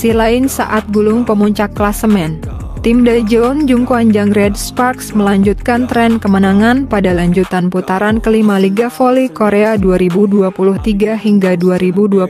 sisi lain saat gulung pemuncak klasemen, tim Daejeon Jungkwanjang Red Sparks melanjutkan tren kemenangan pada lanjutan putaran kelima Liga Voli Korea 2023 hingga 2024,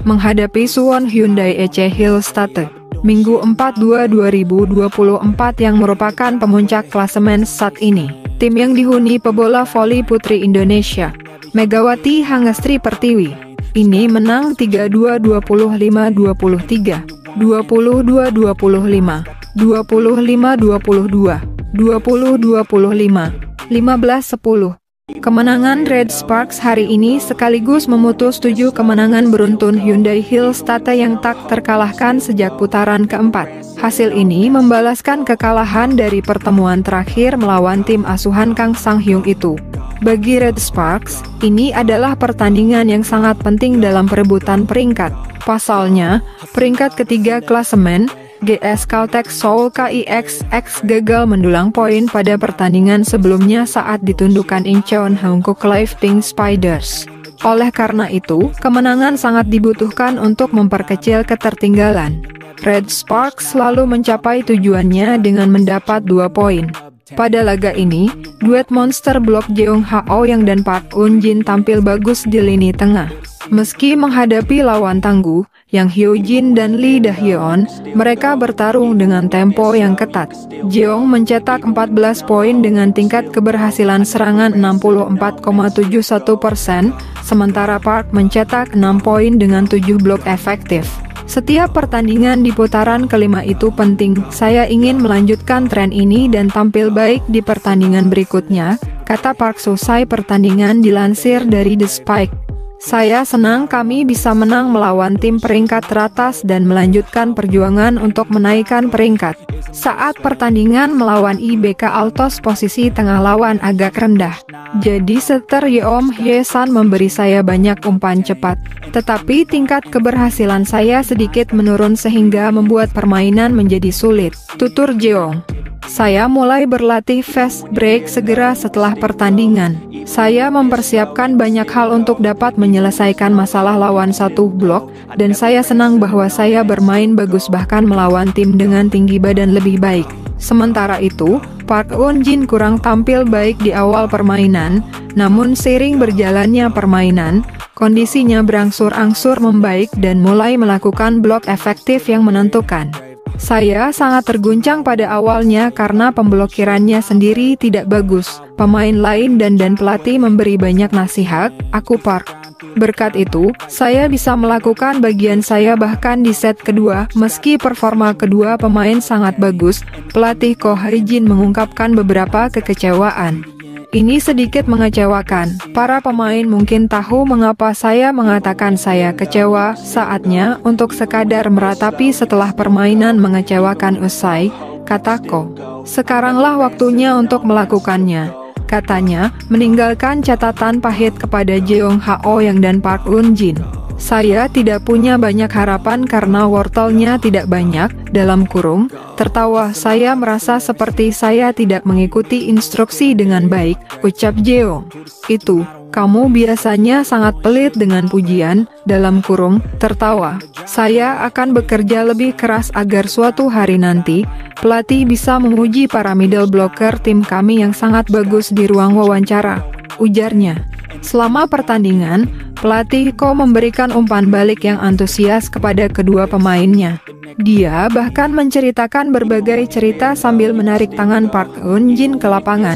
menghadapi Suwon Hyundai EC Hillstate, Minggu 4/2/2024 yang merupakan pemuncak klasemen saat ini. Tim yang dihuni pebola voli putri Indonesia, Megawati Hangestri Pertiwi, ini menang 3-2, 25-23, 22-25, 25-22, 20-25, 15-10. Kemenangan Red Sparks hari ini sekaligus memutus 7 kemenangan beruntun Hyundai Hillstate yang tak terkalahkan sejak putaran keempat. Hasil ini membalaskan kekalahan dari pertemuan terakhir melawan tim asuhan Kang Sang-hyung itu. Bagi Red Sparks, ini adalah pertandingan yang sangat penting dalam perebutan peringkat. Pasalnya, peringkat ketiga klasemen, GS Caltech Seoul KIXX gagal mendulang poin pada pertandingan sebelumnya saat ditundukkan Incheon Hankook Live Pink Spiders. Oleh karena itu, kemenangan sangat dibutuhkan untuk memperkecil ketertinggalan. Red Sparks selalu mencapai tujuannya dengan mendapat 2 poin. Pada laga ini, duet monster blok Jeong Ha-oh Yang dan Park Eun-jin tampil bagus di lini tengah. Meski menghadapi lawan tangguh, Yang Hyo-jin dan Lee Da-hyeon, mereka bertarung dengan tempo yang ketat. Jeong mencetak 14 poin dengan tingkat keberhasilan serangan 64,71%, sementara Park mencetak 6 poin dengan 7 blok efektif. Setiap pertandingan di putaran kelima itu penting. Saya ingin melanjutkan tren ini dan tampil baik di pertandingan berikutnya, kata Park selesai pertandingan dilansir dari The Spike. Saya senang kami bisa menang melawan tim peringkat teratas dan melanjutkan perjuangan untuk menaikkan peringkat. Saat pertandingan melawan IBK Altos posisi tengah lawan agak rendah. Jadi setter Yeom Hye-san memberi saya banyak umpan cepat. Tetapi tingkat keberhasilan saya sedikit menurun sehingga membuat permainan menjadi sulit, tutur Jeong. Saya mulai berlatih fast break segera setelah pertandingan. Saya mempersiapkan banyak hal untuk dapat menyelesaikan masalah lawan satu blok, dan saya senang bahwa saya bermain bagus bahkan melawan tim dengan tinggi badan lebih baik. Sementara itu, Park Eun-jin kurang tampil baik di awal permainan, namun seiring berjalannya permainan, kondisinya berangsur-angsur membaik dan mulai melakukan blok efektif yang menentukan. Saya sangat terguncang pada awalnya karena pemblokirannya sendiri tidak bagus. Pemain lain dan pelatih memberi banyak nasihat, aku Park. Berkat itu, saya bisa melakukan bagian saya bahkan di set kedua. Meski performa kedua pemain sangat bagus, pelatih Ko Hae-jin mengungkapkan beberapa kekecewaan. Ini sedikit mengecewakan. Para pemain mungkin tahu mengapa saya mengatakan saya kecewa. Saatnya untuk sekadar meratapi setelah permainan mengecewakan usai, kata Ko. Sekaranglah waktunya untuk melakukannya, katanya, meninggalkan catatan pahit kepada Jeong Ha-oh Yang dan Park Eun-jin. Saya tidak punya banyak harapan karena wortelnya tidak banyak, dalam kurung, tertawa saya merasa seperti saya tidak mengikuti instruksi dengan baik, ucap Jeong. Itu, kamu biasanya sangat pelit dengan pujian, dalam kurung, tertawa. Saya akan bekerja lebih keras agar suatu hari nanti, pelatih bisa memuji para middle blocker tim kami yang sangat bagus di ruang wawancara, ujarnya. Selama pertandingan, pelatih Ko memberikan umpan balik yang antusias kepada kedua pemainnya. Dia bahkan menceritakan berbagai cerita sambil menarik tangan Park Eun-jin ke lapangan.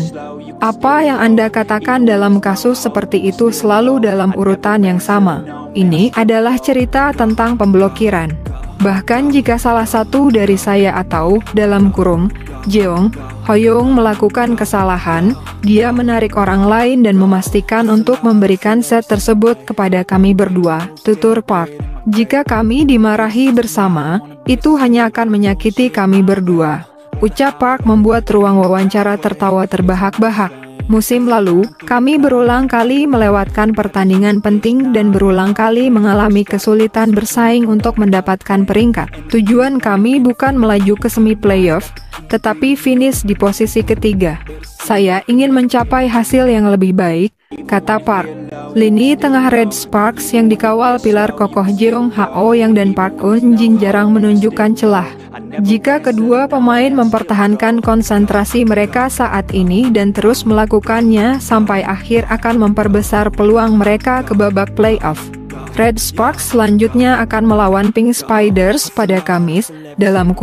Apa yang Anda katakan dalam kasus seperti itu selalu dalam urutan yang sama. Ini adalah cerita tentang pemblokiran. Bahkan jika salah satu dari saya atau, dalam kurung, Jeong Hoyoung melakukan kesalahan, dia menarik orang lain dan memastikan untuk memberikan set tersebut kepada kami berdua, tutur Park. Jika kami dimarahi bersama, itu hanya akan menyakiti kami berdua, ucap Park membuat ruang wawancara tertawa terbahak-bahak. Musim lalu, kami berulang kali melewatkan pertandingan penting dan berulang kali mengalami kesulitan bersaing untuk mendapatkan peringkat. Tujuan kami bukan melaju ke semi playoff, tetapi finish di posisi ketiga. Saya ingin mencapai hasil yang lebih baik, kata Park. Lini tengah Red Sparks yang dikawal pilar kokoh Jeong Ha-euyang dan Park Eun-jin jarang menunjukkan celah. Jika kedua pemain mempertahankan konsentrasi mereka saat ini dan terus melakukannya sampai akhir akan memperbesar peluang mereka ke babak playoff. Red Sparks selanjutnya akan melawan Pink Spiders pada Kamis, (8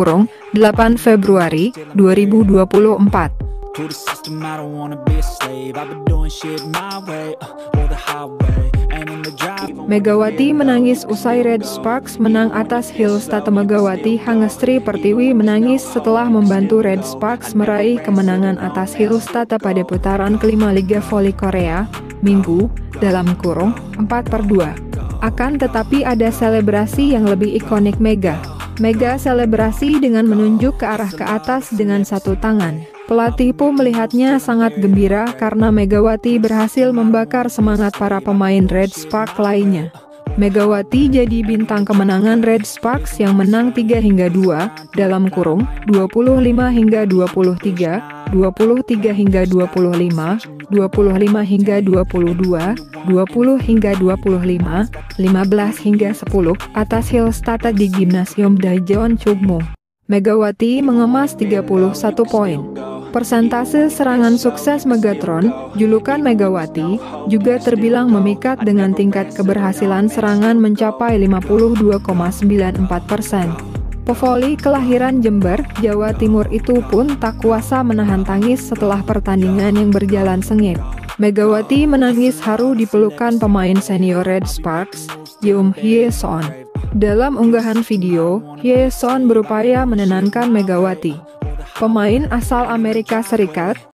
Februari 2024. Megawati menangis usai Red Sparks menang atas Hillstad. Megawati Hangestri Pertiwi menangis setelah membantu Red Sparks meraih kemenangan atas Hillstad pada putaran kelima Liga Voli Korea, Minggu, (4/2). Akan tetapi ada selebrasi yang lebih ikonik Mega selebrasi dengan menunjuk ke arah ke atas dengan satu tangan. Pelatih pun melihatnya sangat gembira karena Megawati berhasil membakar semangat para pemain Red Sparks lainnya. Megawati jadi bintang kemenangan Red Sparks yang menang 3-2, (25-23, 23-25, 25-22, 20-25, 15-10 atas Hillstad di Gimnasium Daejeon Chungmu. Megawati mengemas 31 poin. Persentase serangan sukses Megatron, julukan Megawati, juga terbilang memikat dengan tingkat keberhasilan serangan mencapai 52,94%. Pevoli kelahiran Jember, Jawa Timur itu pun tak kuasa menahan tangis setelah pertandingan yang berjalan sengit. Megawati menangis haru di pelukan pemain senior Red Sparks, Yeom Hye-son. Dalam unggahan video, Hye-son berupaya menenangkan Megawati. Pemain asal Amerika Serikat,